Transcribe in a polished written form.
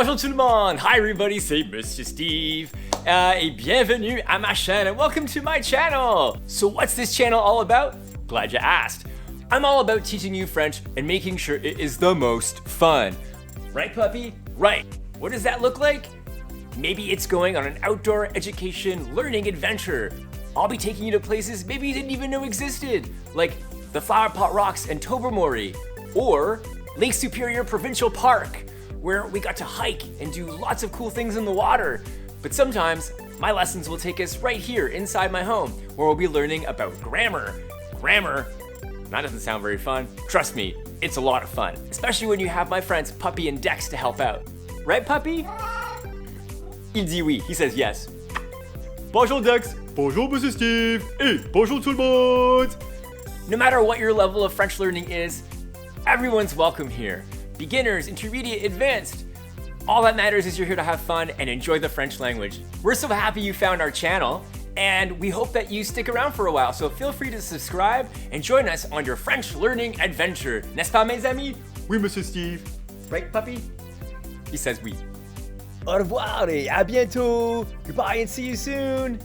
Bonjour tout le monde! Hi everybody, c'est Monsieur Steve. Et bienvenue à ma chaîne and welcome to my channel! So what's this channel all about? Glad you asked. I'm all about teaching you French and making sure it is the most fun. Right, puppy? Right. What does that look like? Maybe it's going on an outdoor education learning adventure. I'll be taking you to places maybe you didn't even know existed, like the Flower Pot Rocks and Tobermory, or Lake Superior Provincial Park, where we got to hike and do lots of cool things in the water. But sometimes, my lessons will take us right here inside my home, where we'll be learning about grammar. Grammar? That doesn't sound very fun. Trust me, it's a lot of fun, especially when you have my friends Puppy and Dex to help out. Right, Puppy? Easyweed, he says yes. Bonjour Dex, bonjour Monsieur Steve, et bonjour tout le monde! No matter what your level of French learning is, everyone's welcome here. Beginners, intermediate, advanced. All that matters is you're here to have fun and enjoy the French language. We're so happy you found our channel, and we hope that you stick around for a while, so feel free to subscribe and join us on your French learning adventure. N'est-ce pas, mes amis? Oui, Monsieur Steve. Right, puppy? He says oui. Au revoir et à bientôt. Goodbye and see you soon.